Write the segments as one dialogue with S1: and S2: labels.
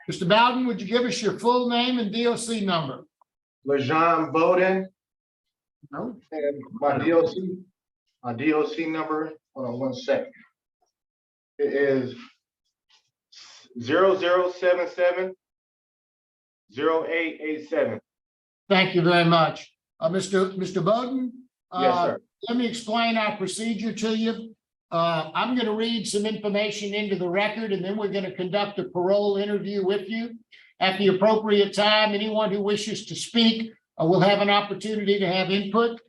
S1: Mr. Bowden, would you give us your full name and DOC number?
S2: Lejhaun Bowden,
S1: No.
S2: and my DOC number, hold on one second. It is 0077-0887.
S1: Thank you very much. Mr. Bowden?
S2: Yes, sir.
S1: Let me explain our procedure to you. I'm going to read some information into the record, and then we're going to conduct a parole interview with you. At the appropriate time, anyone who wishes to speak will have an opportunity to have input.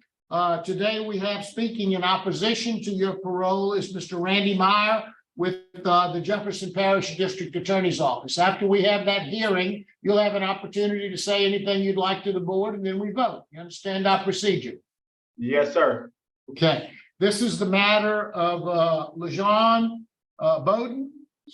S1: Today, we have speaking in opposition to your parole is Mr. Randy Meyer with the Jefferson Parish District Attorney's Office. After we have that hearing, you'll have an opportunity to say anything you'd like to the board, and then we vote. You understand our procedure?
S2: Yes, sir.
S1: Okay. This is the matter of Lejhaun Bowden,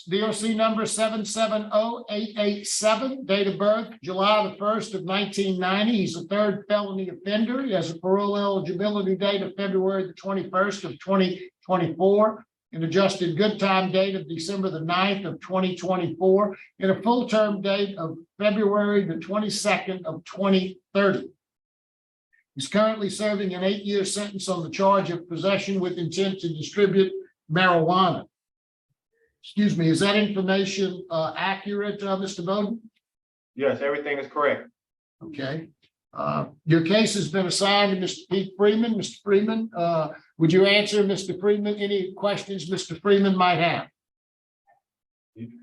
S1: DOC number 770887, date of birth, July the 1st of 1990. He's a third felony offender. He has a parole eligibility date of February the 21st of 2024, an adjusted good time date of December the 9th of 2024, and a full term date of February the 22nd of 2030. He's currently serving an 8-year sentence on the charge of possession with intent to distribute marijuana. Excuse me, is that information accurate, Mr. Bowden?
S2: Yes, everything is correct.
S1: Okay. Your case has been assigned to Mr. Pete Freeman. Mr. Freeman, would you answer Mr. Freeman any questions Mr. Freeman might have?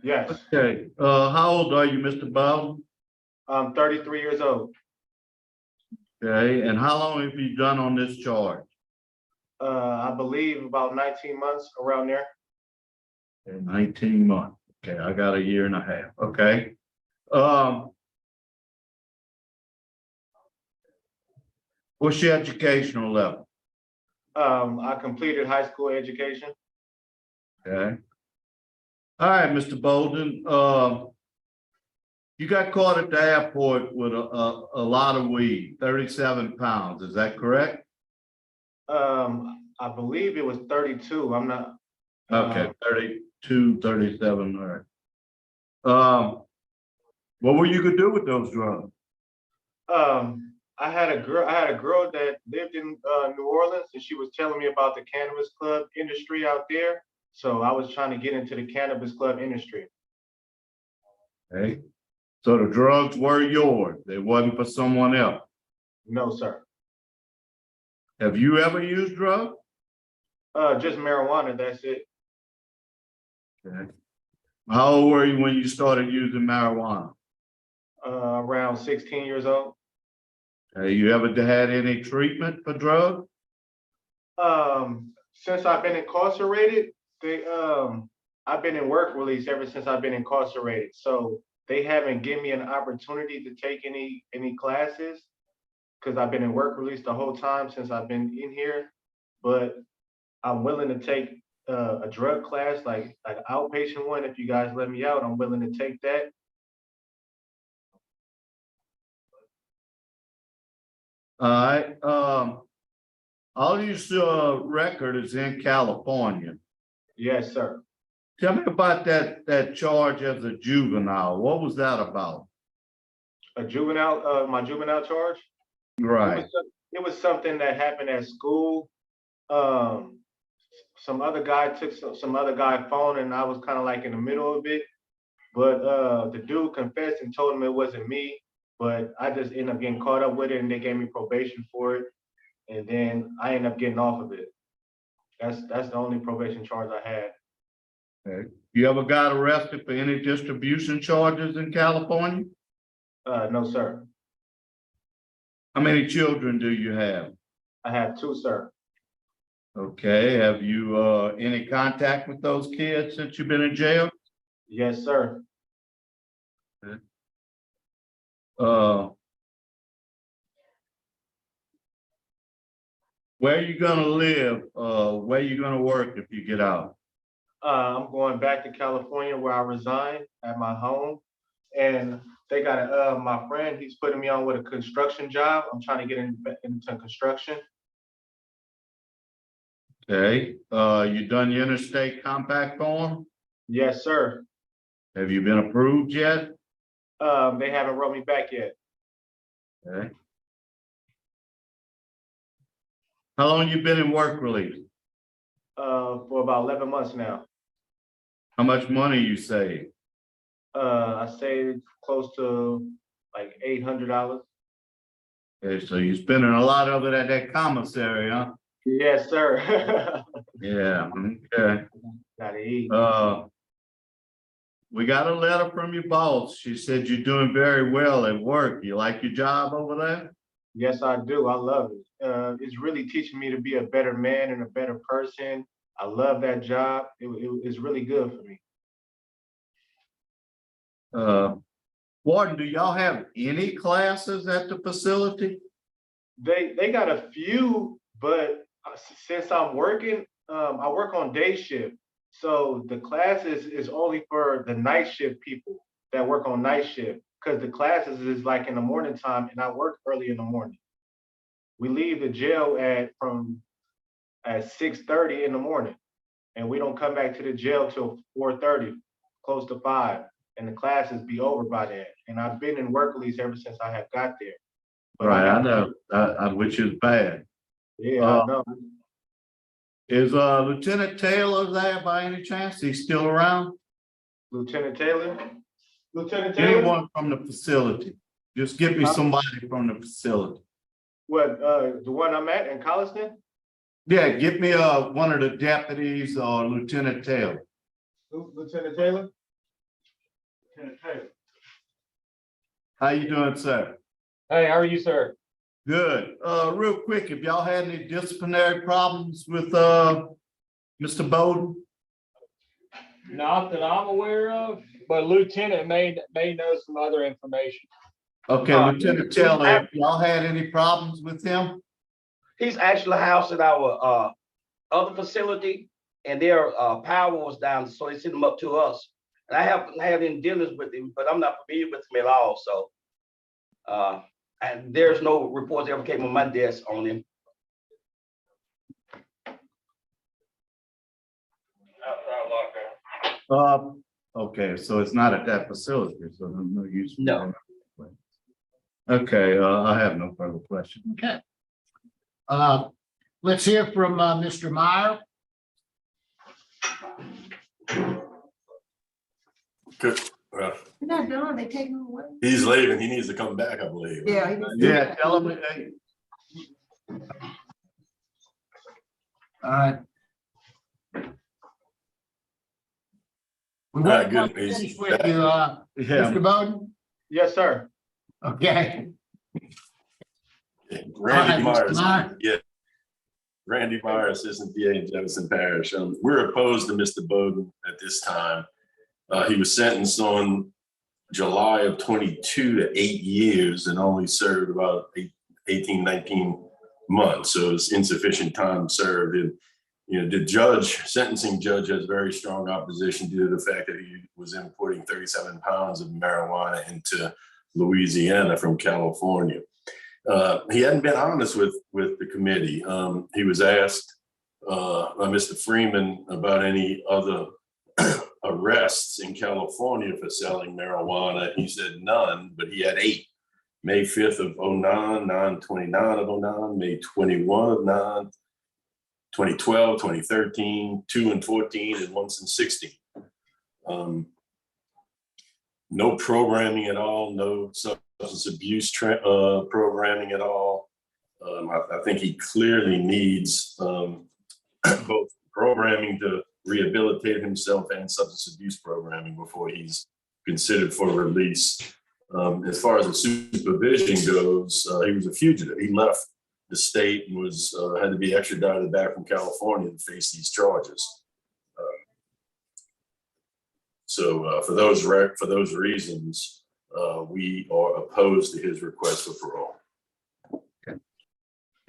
S2: Yes.
S3: Okay, how old are you, Mr. Bowden?
S2: I'm 33 years old.
S3: Okay, and how long have you done on this charge?
S2: I believe about 19 months, around there.
S3: Okay, 19 months. Okay, I got a year and a half. Okay. What's your educational level?
S2: I completed high school education.
S3: Okay. All right, Mr. Bowden. You got caught at the airport with a lot of weed, 37 pounds. Is that correct?
S2: I believe it was 32. I'm not.
S3: Okay, 32, 37. All right. What were you gonna do with those drugs?
S2: I had a girl that lived in New Orleans, and she was telling me about the cannabis club industry out there. So I was trying to get into the cannabis club industry.
S3: Okay. So the drugs were yours. They wasn't for someone else.
S2: No, sir.
S3: Have you ever used drugs?
S2: Just marijuana. That's it.
S3: Okay. How old were you when you started using marijuana?
S2: Around 16 years old.
S3: You ever had any treatment for drugs?
S2: Since I've been incarcerated, I've been in work release ever since I've been incarcerated. So they haven't given me an opportunity to take any classes because I've been in work release the whole time since I've been in here. But I'm willing to take a drug class, like an outpatient one. If you guys let me out, I'm willing to take that.
S3: All right. All your record is in California.
S2: Yes, sir.
S3: Tell me about that charge as a juvenile. What was that about?
S2: A juvenile, my juvenile charge?
S3: Right.
S2: It was something that happened at school. Some other guy took some other guy's phone, and I was kind of like in the middle of it. But the dude confessed and told him it wasn't me. But I just ended up getting caught up with it, and they gave me probation for it. And then I ended up getting off of it. That's the only probation charge I had.
S3: Okay. You ever got arrested for any distribution charges in California?
S2: No, sir.
S3: How many children do you have?
S2: I have 2, sir.
S3: Okay. Have you any contact with those kids since you've been in jail?
S2: Yes, sir.
S3: Okay. Where are you gonna live? Where are you gonna work if you get out?
S2: I'm going back to California where I resigned at my home. And they got my friend, he's putting me on with a construction job. I'm trying to get into construction.
S3: Okay. You done your interstate compact form?
S2: Yes, sir.
S3: Have you been approved yet?
S2: They haven't wrote me back yet.
S3: Okay. How long you been in work release?
S2: For about 11 months now.
S3: How much money you save?
S2: I saved close to like $800.
S3: Okay, so you're spending a lot of it at that commissary, huh?
S2: Yes, sir.
S3: Yeah, okay.
S2: Gotta eat.
S3: We got a letter from your boss. She said you're doing very well at work. You like your job over there?
S2: Yes, I do. I love it. It's really teaching me to be a better man and a better person. I love that job. It's really good for me.
S3: Warden, do y'all have any classes at the facility?
S2: They got a few, but since I'm working, I work on day shift. So the classes is only for the night shift people that work on night shift, because the classes is like in the morning time and I work early in the morning. We leave the jail at 6:30 in the morning, and we don't come back to the jail till 4:30, close to 5, and the classes be over by then. And I've been in work release ever since I have got there. But
S3: Right, I know, which is bad.
S2: Yeah, I know.
S3: Is Lieutenant Taylor there by any chance? He's still around?
S2: Lieutenant Taylor? Lieutenant Taylor?
S3: Anyone from the facility? Just give me somebody from the facility.
S2: What, the one I'm at in Colliston?
S3: Yeah, give me one of the deputies or Lieutenant Taylor.
S2: Lieutenant Taylor? Lieutenant Taylor.
S3: How you doing, sir?
S4: Hey, how are you, sir?
S3: Good. Real quick, if y'all had any disciplinary problems with Mr. Bowden?
S4: Not that I'm aware of, but Lieutenant may know some other information.
S3: Okay, Lieutenant Taylor, if y'all had any problems with him?
S5: He's actually housed at our other facility, and their power was down, so they sent him up to us. And I haven't had any dealings with him, but I'm not familiar with him at all. So, and there's no reports ever came on my desk on him.
S3: Okay, so it's not at that facility, so there's no use.
S5: No.
S3: Okay, I have no further questions.
S1: Okay. Let's hear from Mr. Meyer.
S6: Good. Well,
S7: They're not done, they take them away.
S6: he's leaving. He needs to come back, I believe.
S7: Yeah.
S3: Yeah, tell him, hey.
S1: All right. We
S6: All right,
S1: won't
S6: good.
S1: finish
S6: He's
S1: with
S6: back.
S1: you,
S3: Yeah,
S1: Mr. Bowden.
S2: Yes, sir.
S1: Okay.
S6: Randy
S1: All right, Mr.
S6: Myers.
S1: Meyer.
S6: Yeah. Randy Myers, Assistant PA in Jefferson Parish. We're opposed to Mr. Bowden at this time. He was sentenced on July of 22 to 8 years and only served about 18, 19 months. So it's insufficient time served. And, you know, the sentencing judge has very strong opposition due to the fact that he was importing 37 pounds of marijuana into Louisiana from California. He hadn't been honest with the committee. He was asked by Mr. Freeman about any other arrests in California for selling marijuana. He said none, but he had 8. May 5th of 09, 9/29 of 09, May 21 of 9, 2012, 2013, 2 and 14, and once in 16. No programming at all, no substance abuse programming at all. I think he clearly needs both programming to rehabilitate himself and substance abuse programming before he's considered for release. As far as the supervision goes, he was a fugitive. He left the state and was had to be extradited back from California to face these charges. So for those reasons, we are opposed to his request for parole.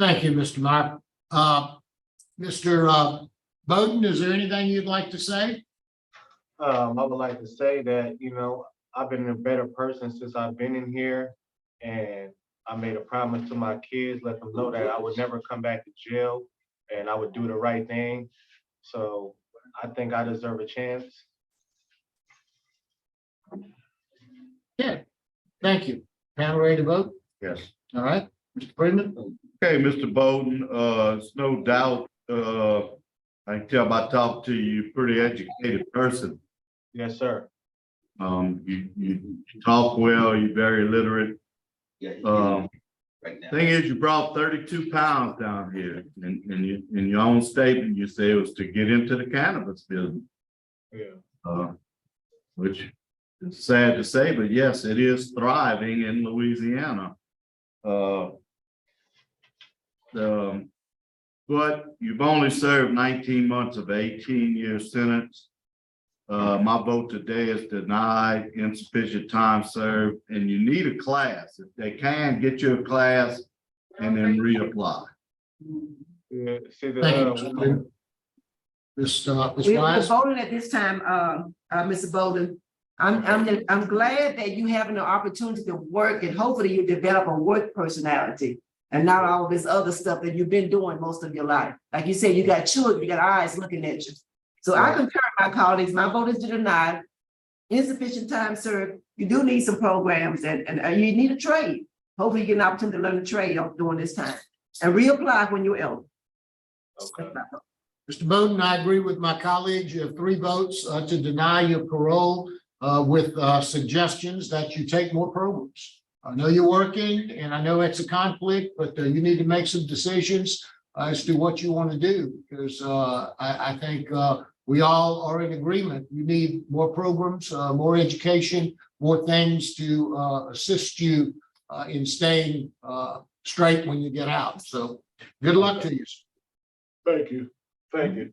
S1: Thank you, Mr. Meyer. Mr. Bowden, is there anything you'd like to say?
S2: I would like to say that, you know, I've been a better person since I've been in here, and I made a promise to my kids, let them know that I would never come back to jail and I would do the right thing. So I think I deserve a chance.
S1: Yeah, Thank you. Panel ready to vote?
S3: Yes.
S1: All right, Mr. Freeman?
S3: Okay, Mr. Bowden, it's no doubt, I can tell by talking to you, you're a pretty educated person.
S2: Yes, sir.
S3: You talk well, you're very literate.
S5: Yeah, right now.
S3: Thing is, you brought 32 pounds down here, and you, in your own statement, you say it was to get into the cannabis business.
S2: Yeah.
S3: Which is sad to say, but yes, it is thriving in Louisiana. But you've only served 19 months of 18-year sentence. My vote today is denied, insufficient time served, and you need a class. If they can, get you a class and then reapply.
S2: Yeah. See the,
S1: Thank you, Mr. Freeman. Ms.
S7: We're
S1: Wise?
S7: voting at this time, Mr. Bowden. I'm glad that you having the opportunity to work and hopefully you develop a work personality and not all this other stuff that you've been doing most of your life. Like you said, you got children, you got eyes looking at you. So I concur with my colleagues, my vote is to deny. Insufficient time served. You do need some programs and you need a trade. Hopefully you get an opportunity to learn a trade during this time and reapply when you're elder.
S2: okay.
S1: Mr. Bowden, I agree with my colleagues. You have 3 votes to deny your parole with suggestions that you take more programs. I know you're working and I know it's a conflict, but you need to make some decisions as to what you want to do, because I think we all are in agreement. You need more programs, more education, more things to assist you in staying straight when you get out. So good luck to you.
S2: Thank you. Thank you.